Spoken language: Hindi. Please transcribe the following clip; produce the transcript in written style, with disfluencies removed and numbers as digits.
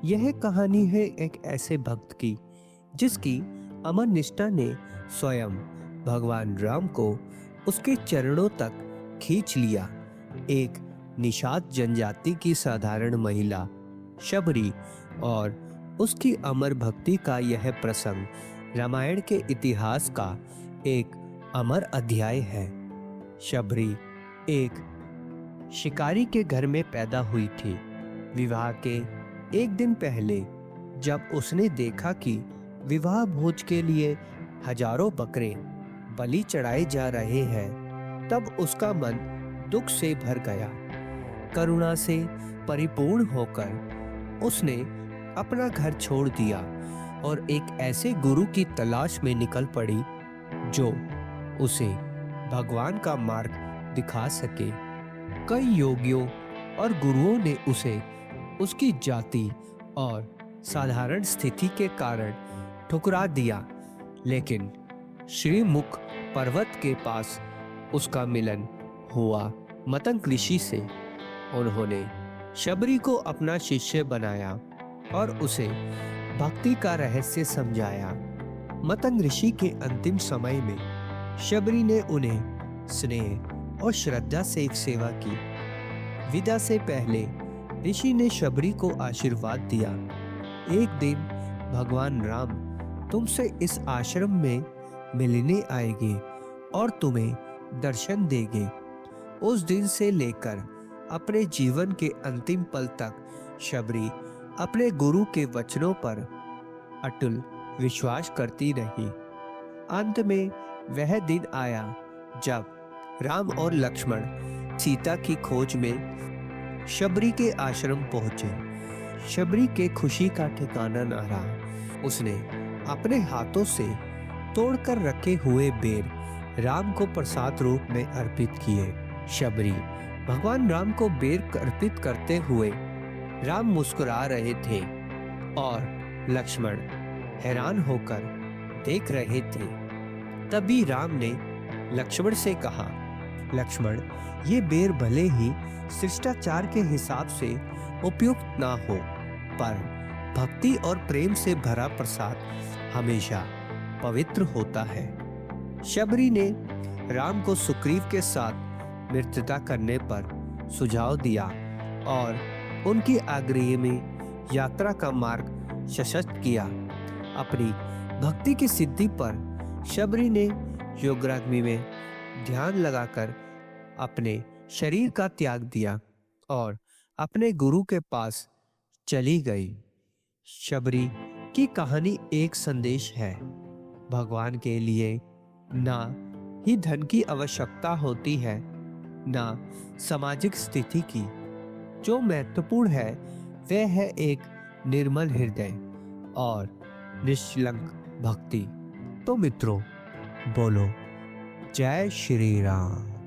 यह कहानी है एक ऐसे भक्त की जिसकी अमर निष्ठा ने स्वयं भगवान राम को उसके चरणों तक खींच लिया। एक निषाद जनजाति की साधारण महिला शबरी और उसकी अमर भक्ति का यह प्रसंग रामायण के इतिहास का एक अमर अध्याय है। शबरी एक शिकारी के घर में पैदा हुई थी। विवाह के एक दिन पहले जब उसने देखा कि विवाह भोज के लिए हजारों बकरे बलि चढ़ाए जा रहे हैं, तब उसका मन दुख से भर गया। करुणा से परिपूर्ण होकर उसने अपना घर छोड़ दिया और एक ऐसे गुरु की तलाश में निकल पड़ी जो उसे भगवान का मार्ग दिखा सके। कई योगियों और गुरुओं ने उसे उसकी जाति और साधारण स्थिति के कारण ठुकरा दिया, लेकिन श्रीमुख पर्वत के पास उसका मिलन हुआ मतंग ऋषि से। उन्होंने शबरी को अपना शिष्य बनाया और उसे भक्ति का रहस्य समझाया। मतंग ऋषि के अंतिम समय में शबरी ने उन्हें स्नेह और श्रद्धा से एक सेवा की। विदा से पहले ऋषि ने शबरी को आशीर्वाद दिया, एक दिन भगवान राम तुमसे इस आश्रम में मिलने आएंगे और तुम्हें दर्शन देंगे। उस दिन से लेकर अपने जीवन के अंतिम पल तक शबरी अपने गुरु के वचनों पर अटल विश्वास करती रही। अंत में वह दिन आया जब राम और लक्ष्मण सीता की खोज में शबरी के आश्रम पहुंचे। शबरी के खुशी का ठिकाना न रहा। उसने अपने हाथों से तोड़कर रखे हुए बेर राम को प्रसाद रूप में अर्पित किए। शबरी भगवान राम को बेर अर्पित करते हुए राम मुस्कुरा रहे थे और लक्ष्मण हैरान होकर देख रहे थे। तभी राम ने लक्ष्मण से कहा, लक्ष्मण, ये बेर भले ही शिष्टाचार के हिसाब से उपयुक्त ना हो, पर भक्ति और प्रेम से भरा प्रसाद हमेशा पवित्र होता है। शबरी ने राम को सुग्रीव के साथ मित्रता करने पर सुझाव दिया और उनकी आग्रह में यात्रा का मार्ग सशक्त किया। अपनी भक्ति की सिद्धि पर शबरी ने योगाग्नि में ध्यान लगाकर अपने शरीर का त्याग दिया और अपने गुरु के पास चली गई। शबरी की कहानी एक संदेश है। भगवान के लिए ना ही धन की आवश्यकता होती है, ना सामाजिक स्थिति की। जो महत्वपूर्ण है वह है एक निर्मल हृदय और निष्कलंक भक्ति। तो मित्रों, बोलो जय श्री राम।